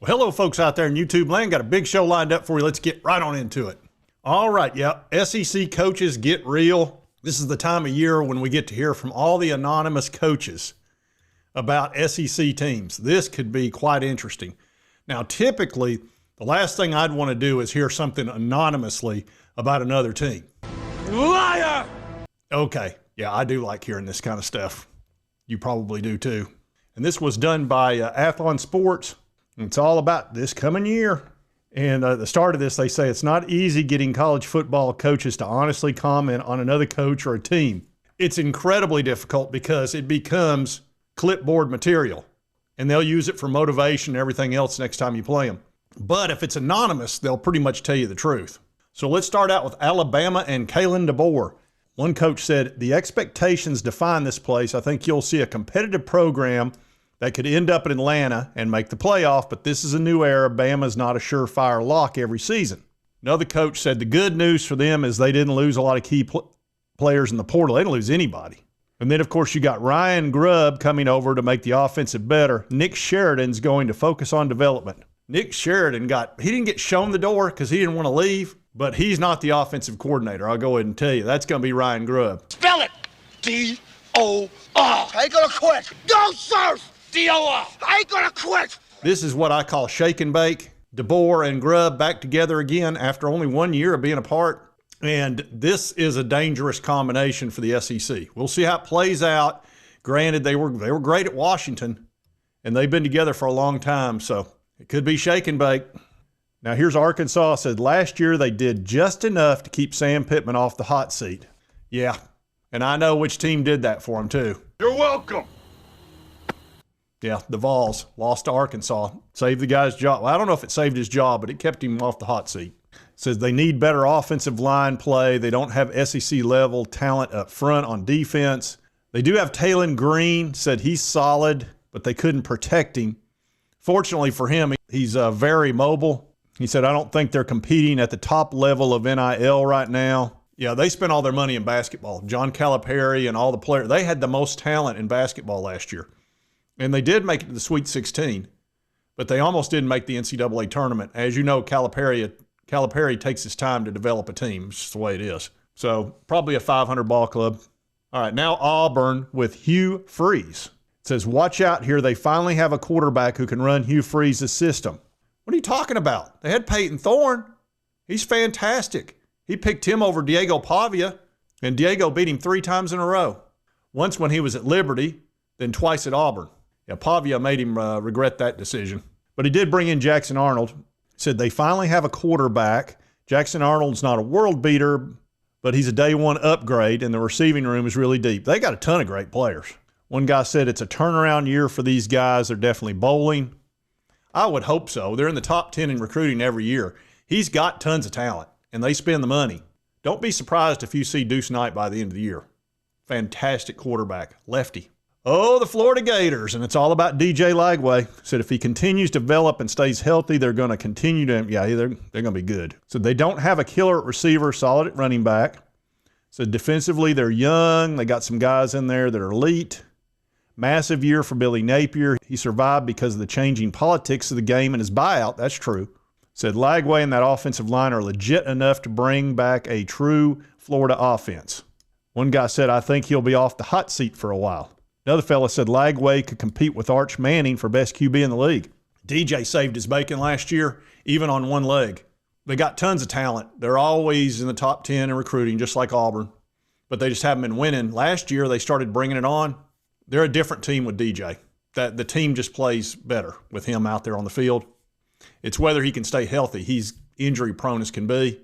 Well, hello, folks out there in YouTube land. Got a big show lined up for you. Let's get right on into it. All right, SEC coaches get real. This is the time of year when we get to hear from all the anonymous coaches about SEC teams. This could be quite interesting. Now, typically, the last thing I'd want to do is hear something anonymously about another team. Liar! Okay, yeah, I do like hearing this kind of stuff. You probably do too. And this was done by Athlon Sports. It's all about this coming year. And at the start of this, they say it's not easy getting college football coaches to honestly comment on another coach or a team. It's incredibly difficult because it becomes clipboard material, and they'll use it for motivation and everything else next time you play them. But if it's anonymous, they'll pretty much tell you the truth. So let's start out with Alabama and Kalen DeBoer. One coach said, the expectations define this place. I think you'll see a competitive program that could end up in Atlanta and make the playoff, but this is a new era. Bama's not a surefire lock every season. Another coach said the good news for them is they didn't lose a lot of key players in the portal. They didn't lose anybody. And then, of course, you got Ryan Grubb coming over to make the offensive better. Nick Sheridan's going to focus on development. Nick Sheridan he didn't get shown the door because he didn't want to leave, but he's not the offensive coordinator. I'll go ahead and tell you. That's going to be Ryan Grubb. Spell it! D-O-R. I ain't gonna quit. No, sir! D-O-R. I ain't gonna quit. This is what I call shake and bake. DeBoer and Grubb back together again after only 1 year of being apart. And this is a dangerous combination for the SEC. We'll see how it plays out. Granted, they were great at Washington, and they've been together for a long time, so it could be shake and bake. Now, here's Arkansas. Said last year they did just enough to keep Sam Pittman off the hot seat. Yeah, and I know which team did that for him, too. You're welcome. Yeah, the Vols lost to Arkansas. Saved the guy's job. Well, I don't know if it saved his job, but it kept him off the hot seat. Says they need better offensive line play. They don't have SEC-level talent up front on defense. They do have Taylon Green. Said he's solid, but they couldn't protect him. Fortunately for him, he's very mobile. He said, I don't think they're competing at the top level of NIL right now. Yeah, they spent all their money in basketball. John Calipari and all the players, they had the most talent in basketball last year. And they did make it to the Sweet 16, but they almost didn't make the NCAA tournament. As you know, Calipari takes his time to develop a team. It's just the way it is. So probably a 500 ball club. All right, now Auburn with Hugh Freeze. It says, watch out here. They finally have a quarterback who can run Hugh Freeze's system. What are you talking about? They had Peyton Thorne. He's fantastic. He picked him over Diego Pavia, and Diego beat him 3 times in a row. Once when he was at Liberty, then twice at Auburn. Yeah, Pavia made him regret that decision. But he did bring in Jackson Arnold. Said they finally have a quarterback. Jackson Arnold's not a world beater, but he's a day one upgrade, and the receiving room is really deep. They got a ton of great players. One guy said it's a turnaround year for these guys. They're definitely bowling. I would hope so. They're in the top 10 in recruiting every year. He's got tons of talent, and they spend the money. Don't be surprised if you see Deuce Knight by the end of the year. Fantastic quarterback, lefty. Oh, the Florida Gators, and it's all about DJ Lagway. Said if he continues to develop and stays healthy, they're going to continue to, they're going to be good. So they don't have a killer at receiver, solid at running back. So defensively, they're young. They got some guys in there that are elite. Massive year for Billy Napier. He survived because of the changing politics of the game and his buyout. That's true. Said Lagway and that offensive line are legit enough to bring back a true Florida offense. One guy said, I think he'll be off the hot seat for a while. Another fella said Lagway could compete with Arch Manning for best QB in the league. DJ saved his bacon last year, even on one leg. They got tons of talent. They're always in the top 10 in recruiting, just like Auburn, but they just haven't been winning. Last year, they started bringing it on. They're a different team with DJ. The team just plays better with him out there on the field. It's whether he can stay healthy. He's injury prone as can be.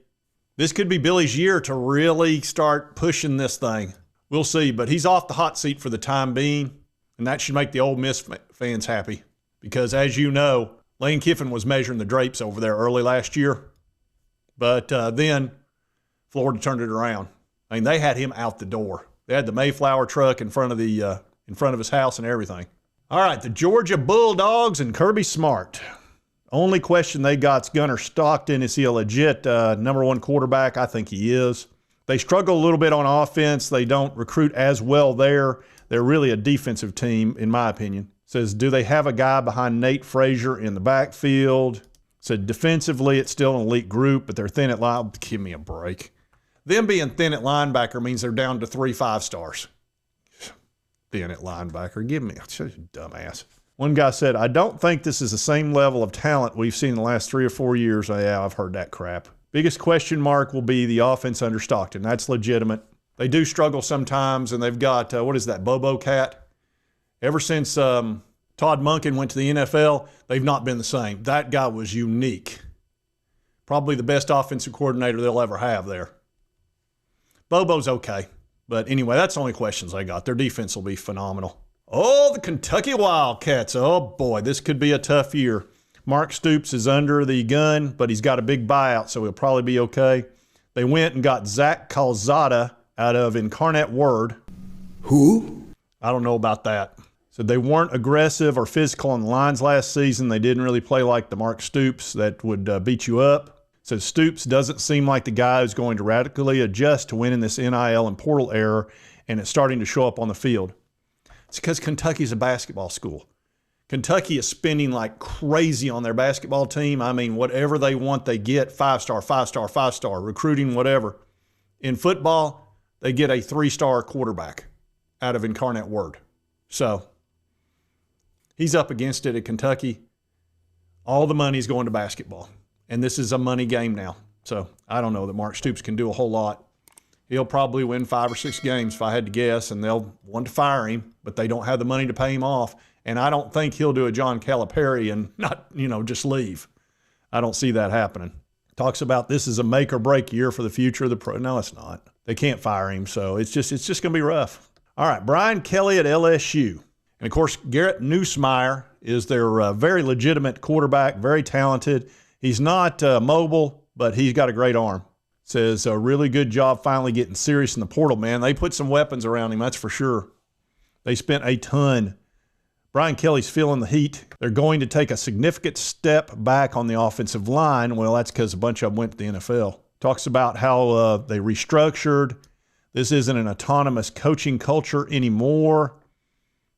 This could be Billy's year to really start pushing this thing. We'll see, but he's off the hot seat for the time being, and that should make the Ole Miss fans happy because, as you know, Lane Kiffin was measuring the drapes over there early last year, but then Florida turned it around. I mean, they had him out the door. They had the Mayflower truck in front of his house and everything. All right, the Georgia Bulldogs and Kirby Smart. Only question they got's Gunnar Stockton. Is he a legit number one quarterback? I think he is. They struggle a little bit on offense. They don't recruit as well there. They're really a defensive team, in my opinion. Says, do they have a guy behind Nate Frazier in the backfield? Said, defensively, it's still an elite group, but they're thin at line. Give me a break. Them being thin at linebacker means they're down to 3 5-stars. Thin at linebacker. Give me a dumbass. One guy said, I don't think this is the same level of talent we've seen in the last 3 or 4 years. Yeah, I've heard that crap. Biggest question mark will be the offense under Stockton. That's legitimate. They do struggle sometimes, and they've got, what is that, Bobo Cat? Ever since Todd Monken went to the NFL, they've not been the same. That guy was unique. Probably the best offensive coordinator they'll ever have there. Bobo's okay. But anyway, that's the only questions I got. Their defense will be phenomenal. Oh, the Kentucky Wildcats. Oh, boy, this could be a tough year. Mark Stoops is under the gun, but he's got a big buyout, so he'll probably be okay. They went and got Zach Calzada out of Incarnate Word. Who? I don't know about that. So they weren't aggressive or physical on the lines last season. They didn't really play like the Mark Stoops that would beat you up. So Stoops doesn't seem like the guy who's going to radically adjust to winning this NIL and portal era, and it's starting to show up on the field. It's because Kentucky's a basketball school. Kentucky is spending like crazy on their basketball team. I mean, whatever they want, they get 5-star, 5-star, 5-star, recruiting, whatever. In football, they get a 3-star quarterback out of Incarnate Word. So he's up against it at Kentucky. All the money's going to basketball. And this is a money game now. So I don't know that Mark Stoops can do a whole lot. He'll probably win 5 or 6 games if I had to guess, and they'll want to fire him, but they don't have the money to pay him off. And I don't think he'll do a John Calipari and not, just leave. I don't see that happening. Talks about this is a make or break year for the future of the pro. No, it's not. They can't fire him, so it's just going to be rough. All right, Brian Kelly at LSU. And, of course, Garrett Nussmeier is their very legitimate quarterback, very talented. He's not mobile, but he's got a great arm. Says a really good job finally getting serious in the portal, man. They put some weapons around him, that's for sure. They spent a ton. Brian Kelly's feeling the heat. They're going to take a significant step back on the offensive line. Well, that's because a bunch of them went to the NFL. Talks about how they restructured. This isn't an autonomous coaching culture anymore.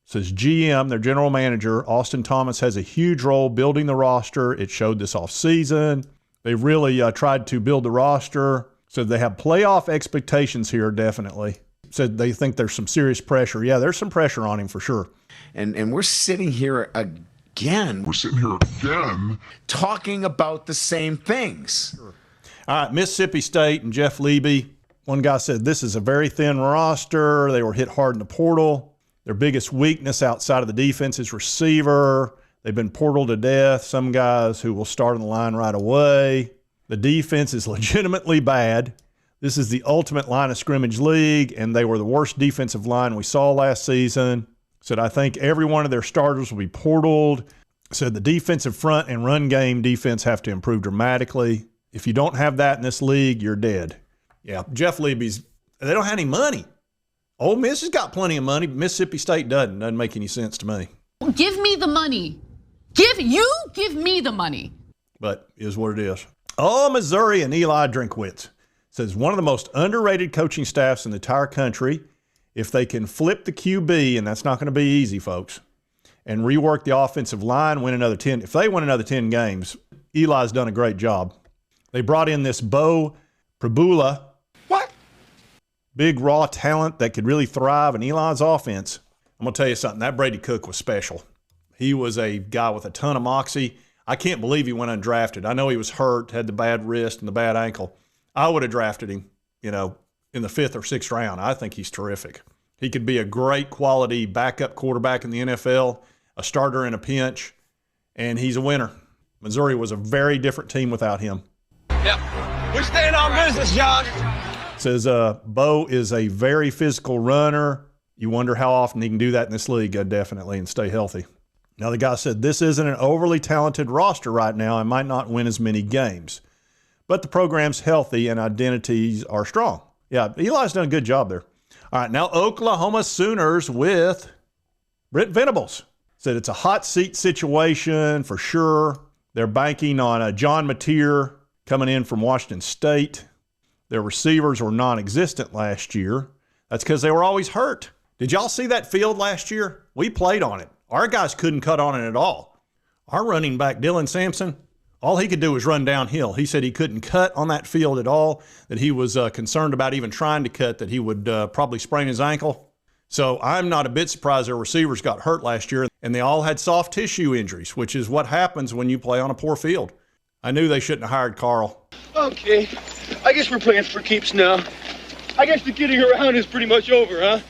Says GM, their general manager, Austin Thomas, has a huge role building the roster. It showed this offseason. They really tried to build the roster. So they have playoff expectations here, definitely. Said they think there's some serious pressure. Yeah, there's some pressure on him for sure. And we're sitting here again. Talking about the same things. Sure. All right, Mississippi State and Jeff Leby. One guy said this is a very thin roster. They were hit hard in the portal. Their biggest weakness outside of the defense is receiver. They've been portal to death. Some guys who will start on the line right away. The defense is legitimately bad. This is the ultimate line of scrimmage league, and they were the worst defensive line we saw last season. Said, I think every one of their starters will be portaled. Said the defensive front and run game defense have to improve dramatically. If you don't have that in this league, you're dead. Yeah, Jeff Leby's, they don't have any money. Ole Miss has got plenty of money, but Mississippi State doesn't. Doesn't make any sense to me. Give me the money. Give me the money. But is what it is. Oh, Missouri and Eli Drinkwitz. Says one of the most underrated coaching staffs in the entire country. If they can flip the QB, and that's not going to be easy, folks, and rework the offensive line, win another 10. If they win another 10 games, Eli's done a great job. They brought in this Bo Prabula. What? Big raw talent that could really thrive in Eli's offense. I'm going to tell you something. That Brady Cook was special. He was a guy with a ton of moxie. I can't believe he went undrafted. I know he was hurt, had the bad wrist and the bad ankle. I would have drafted him, in the 5th or 6th round. I think he's terrific. He could be a great quality backup quarterback in the NFL, a starter in a pinch, and he's a winner. Missouri was a very different team without him. Yep. We stand on business, John. Says Bo is a very physical runner. You wonder how often he can do that in this league, definitely, and stay healthy. Now, the guy said, this isn't an overly talented roster right now and might not win as many games. But the program's healthy and identities are strong. Yeah, Eli's done a good job there. All right, now Oklahoma Sooners with Brent Venables. Said it's a hot seat situation for sure. They're banking on John Mateer coming in from Washington State. Their receivers were non-existent last year. That's because they were always hurt. Did y'all see that field last year? We played on it. Our guys couldn't cut on it at all. Our running back, Dylan Sampson, all he could do was run downhill. He said he couldn't cut on that field at all, that he was concerned about even trying to cut, that he would probably sprain his ankle. So I'm not a bit surprised their receivers got hurt last year, and they all had soft tissue injuries, which is what happens when you play on a poor field. I knew they shouldn't have hired Carl. Okay, I guess we're playing for keeps now. I guess the kidding around is pretty much over, huh?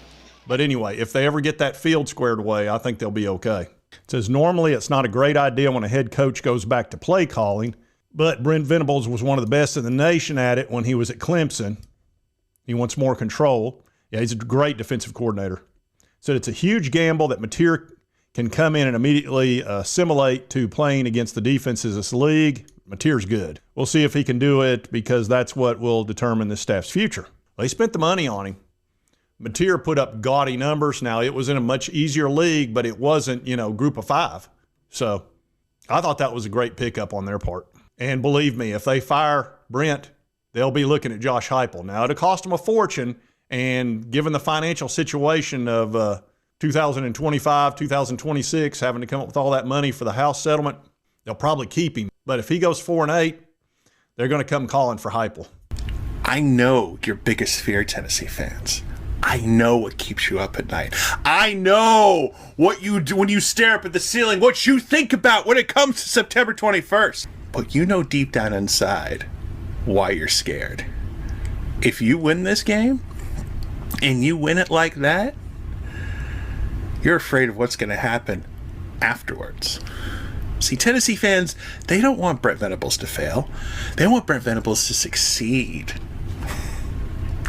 But anyway, if they ever get that field squared away, I think they'll be okay. It says normally it's not a great idea when a head coach goes back to play calling, but Brent Venables was one of the best in the nation at it when he was at Clemson. He wants more control. Yeah, he's a great defensive coordinator. Said it's a huge gamble that Mateer can come in and immediately assimilate to playing against the defenses of this league. Mateer's good. We'll see if he can do it because that's what will determine this staff's future. They spent the money on him. Mateer put up gaudy numbers. Now, it was in a much easier league, but it wasn't, group of five. So I thought that was a great pickup on their part. And believe me, if they fire Brent, they'll be looking at Josh Heupel. Now, it'll cost them a fortune, and given the financial situation of 2025, 2026, having to come up with all that money for the house settlement, they'll probably keep him. But if he goes 4-8, they're going to come calling for Heupel. I know your biggest fear, Tennessee fans. I know what keeps you up at night. I know what you do when you stare up at the ceiling, what you think about when it comes to September 21st. But you know deep down inside why you're scared. If you win this game, and you win it like that, you're afraid of what's going to happen afterwards. See, Tennessee fans, they don't want Brent Venables to fail. They want Brent Venables to succeed.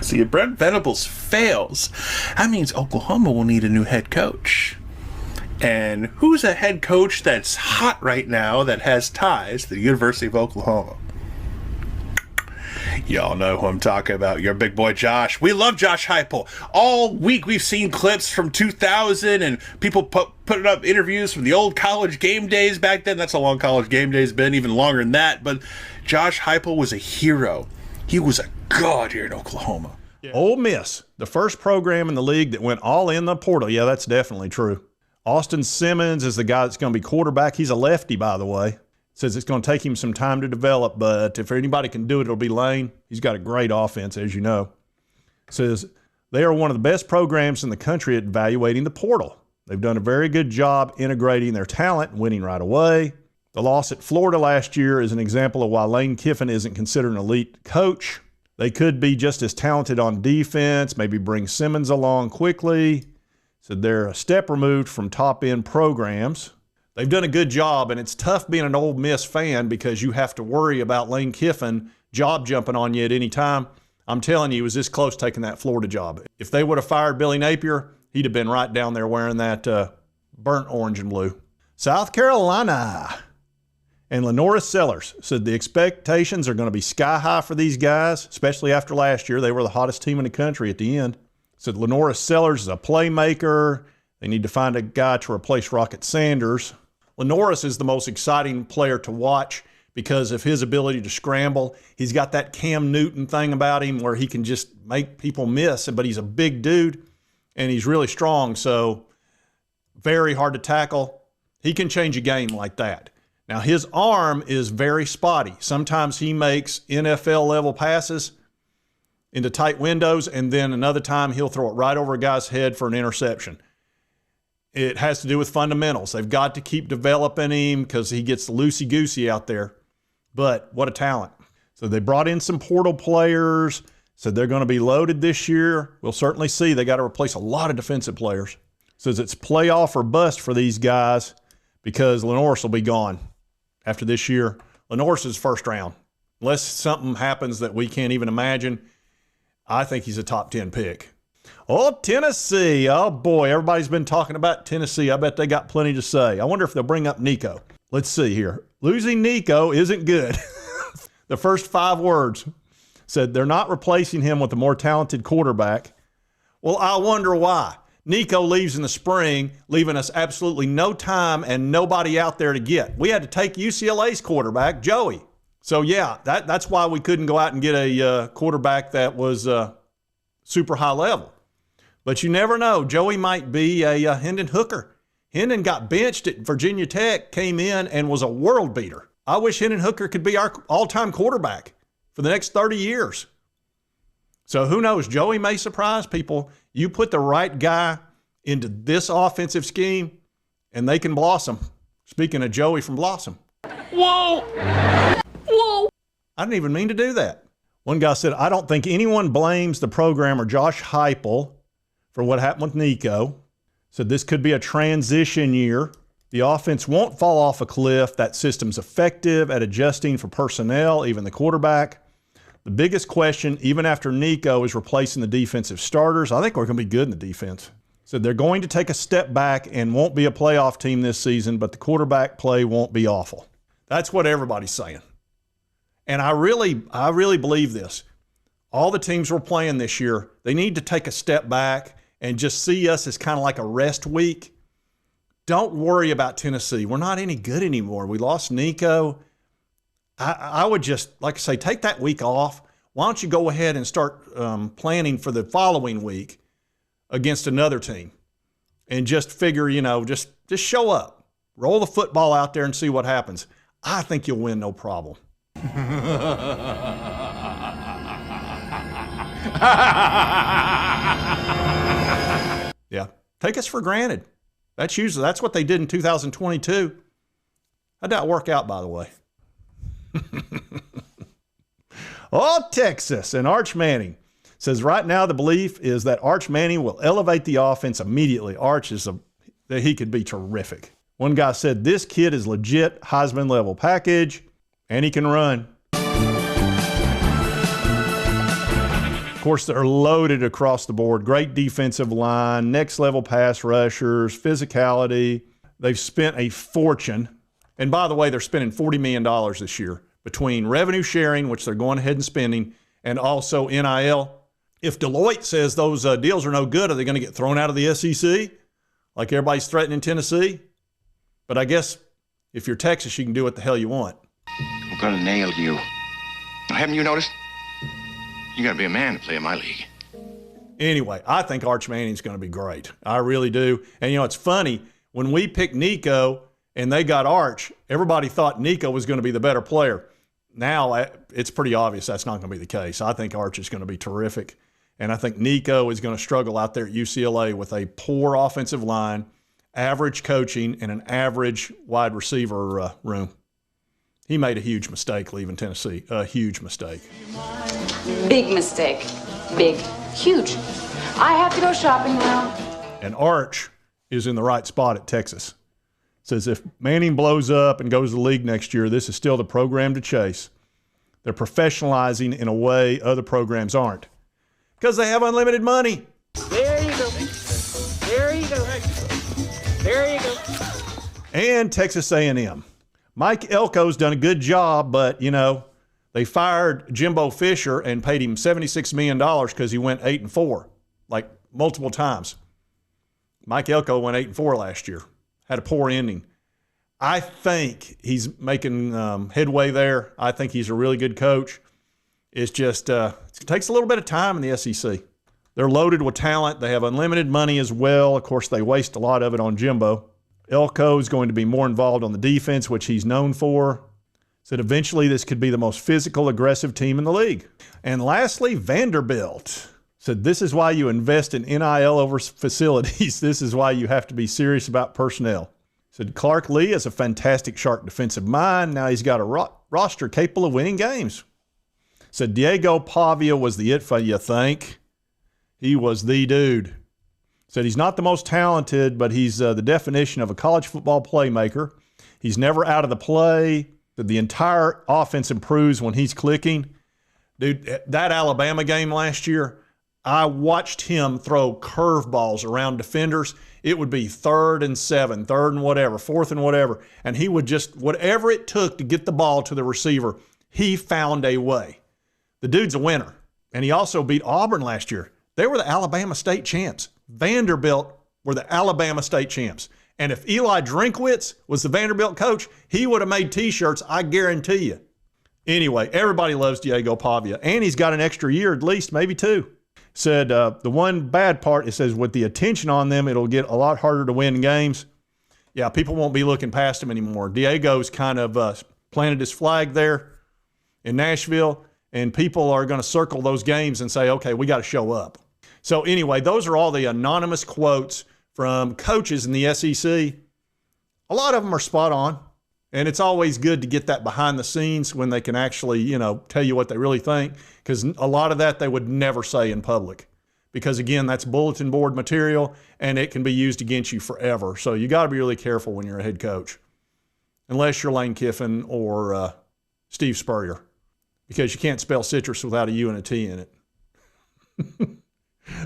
See, if Brent Venables fails, that means Oklahoma will need a new head coach. And who's a head coach that's hot right now that has ties to the University of Oklahoma? Y'all know who I'm talking about. Your big boy Josh. We love Josh Heupel. All week we've seen clips from 2000 and people putting up interviews from the old college game days back then. That's how long college game days been, even longer than that. But Josh Heupel was a hero. He was a god here in Oklahoma. Yeah. Ole Miss, the first program in the league that went all in the portal. Yeah, that's definitely true. Austin Simmons is the guy that's going to be quarterback. He's a lefty, by the way. Says it's going to take him some time to develop, but if anybody can do it, it'll be Lane. He's got a great offense, as you know. Says they are one of the best programs in the country at evaluating the portal. They've done a very good job integrating their talent and winning right away. The loss at Florida last year is an example of why Lane Kiffin isn't considered an elite coach. They could be just as talented on defense, maybe bring Simmons along quickly. So they're a step removed from top-end programs. They've done a good job, and it's tough being an Ole Miss fan because you have to worry about Lane Kiffin job jumping on you at any time. I'm telling you, he was this close taking that Florida job. If they would have fired Billy Napier, he'd have been right down there wearing that burnt orange and blue. South Carolina and Lenoris Sellers said the expectations are going to be sky high for these guys, especially after last year. They were the hottest team in the country at the end. Said Lenoris Sellers is a playmaker. They need to find a guy to replace Rocket Sanders. Lenoris is the most exciting player to watch because of his ability to scramble. He's got that Cam Newton thing about him where he can just make people miss, but he's a big dude and he's really strong, so very hard to tackle. He can change a game like that. Now, his arm is very spotty. Sometimes he makes NFL-level passes into tight windows, and then another time he'll throw it right over a guy's head for an interception. It has to do with fundamentals. They've got to keep developing him because he gets loosey-goosey out there. But what a talent. So they brought in some portal players, said they're going to be loaded this year. We'll certainly see. They got to replace a lot of defensive players. Says it's playoff or bust for these guys because Lenoris will be gone after this year. Lenoris is first round. Unless something happens that we can't even imagine, I think he's a top 10 pick. Oh, Tennessee. Oh, boy. Everybody's been talking about Tennessee. I bet they got plenty to say. I wonder if they'll bring up Nico. Let's see here. Losing Nico isn't good. The first 5 words said they're not replacing him with a more talented quarterback. Well, I wonder why. Nico leaves in the spring, leaving us absolutely no time and nobody out there to get. We had to take UCLA's quarterback, Joey. So, yeah, that's why we couldn't go out and get a quarterback that was super high level. But you never know. Joey might be a Hendon Hooker. Hendon got benched at Virginia Tech, came in and was a world beater. I wish Hendon Hooker could be our all-time quarterback for the next 30 years. So who knows? Joey may surprise people. You put the right guy into this offensive scheme, and they can blossom. Speaking of Joey from Blossom. Whoa! Whoa! I didn't even mean to do that. One guy said, I don't think anyone blames the programmer Josh Heupel for what happened with Nico. Said this could be a transition year. The offense won't fall off a cliff. That system's effective at adjusting for personnel, even the quarterback. The biggest question, even after Nico, is replacing the defensive starters. I think we're going to be good in the defense. So they're going to take a step back and won't be a playoff team this season, but the quarterback play won't be awful. That's what everybody's saying. And I really believe this. All the teams we're playing this year, they need to take a step back and just see us as kind of like a rest week. Don't worry about Tennessee. We're not any good anymore. We lost Nico. I would just, like I say, take that week off. Why don't you go ahead and start planning for the following week against another team and just figure, just show up. Roll the football out there and see what happens. I think you'll win no problem. Yeah, take us for granted. That's what they did in 2022. How'd that work out, by the way? Oh, Texas and Arch Manning says right now the belief is that Arch Manning will elevate the offense immediately. Arch that he could be terrific. One guy said this kid is legit Heisman level package and he can run. Of course, they're loaded across the board. Great defensive line, next level pass rushers, physicality. They've spent a fortune. And by the way, they're spending $40 million this year between revenue sharing, which they're going ahead and spending, and also NIL. If Deloitte says those deals are no good, are they going to get thrown out of the SEC like everybody's threatening Tennessee? But I guess if you're Texas, you can do what the hell you want. I'm going to nail you. Now, haven't you noticed? You got to be a man to play in my league. Anyway, I think Arch Manning's going to be great. I really do. And, it's funny. When we picked Nico and they got Arch, everybody thought Nico was going to be the better player. Now, it's pretty obvious that's not going to be the case. I think Arch is going to be terrific. And I think Nico is going to struggle out there at UCLA with a poor offensive line, average coaching, and an average wide receiver room. He made a huge mistake leaving Tennessee. A huge mistake. Big mistake. Big. Huge. I have to go shopping now. And Arch is in the right spot at Texas. Says if Manning blows up and goes to the league next year, this is still the program to chase. They're professionalizing in a way other programs aren't. Because they have unlimited money. There you go. There you go. There you go. And Texas A&M. Mike Elko's done a good job, but, they fired Jimbo Fisher and paid him $76 million because he went 8-4, like multiple times. Mike Elko went 8-4 last year. Had a poor ending. I think he's making headway there. I think he's a really good coach. It's just it takes a little bit of time in the SEC. They're loaded with talent. They have unlimited money as well. Of course, they waste a lot of it on Jimbo. Elko is going to be more involved on the defense, which he's known for. Said eventually this could be the most physical, aggressive team in the league. And lastly, Vanderbilt. Said this is why you invest in NIL over facilities. This is why you have to be serious about personnel. Said Clark Lee is a fantastic sharp defensive mind. Now he's got a roster capable of winning games. Said Diego Pavia was the it for you think. He was the dude. Said he's not the most talented, but he's the definition of a college football playmaker. He's never out of the play. Said the entire offense improves when he's clicking. Dude, that Alabama game last year, I watched him throw curveballs around defenders. It would be 3rd and 7, 3rd and whatever, 4th and whatever. And he would just, whatever it took to get the ball to the receiver, he found a way. The dude's a winner. And he also beat Auburn last year. They were the Alabama state champs. Vanderbilt were the Alabama state champs. And if Eli Drinkwitz was the Vanderbilt coach, he would have made T-shirts, I guarantee you. Anyway, everybody loves Diego Pavia. And he's got an extra year at least, maybe 2. Said the one bad part, it says with the attention on them, it'll get a lot harder to win games. yeah, people won't be looking past him anymore. Diego's kind of planted his flag there in Nashville, and people are going to circle those games and say, okay, we got to show up. So anyway, those are all the anonymous quotes from coaches in the SEC. A lot of them are spot on, and it's always good to get that behind the scenes when they can actually, you know, tell you what they really think, because a lot of that they would never say in public. Because again, that's bulletin board material, and it can be used against you forever. So you got to be really careful when you're a head coach, unless you're Lane Kiffin or Steve Spurrier, because you can't spell citrus without a U and a T in it.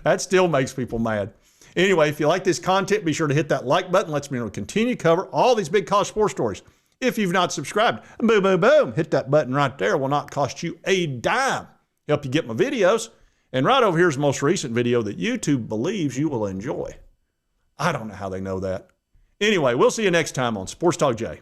That still makes people mad. Anyway, if you like this content, be sure to hit that like button. Lets me know to continue to cover all these big college sports stories. If you've not subscribed, boom, boom, boom, hit that button right there. It will not cost you a dime. Help you get my videos. And right over here is the most recent video that YouTube believes you will enjoy. I don't know how they know that. Anyway, we'll see you next time on Sports Talk J.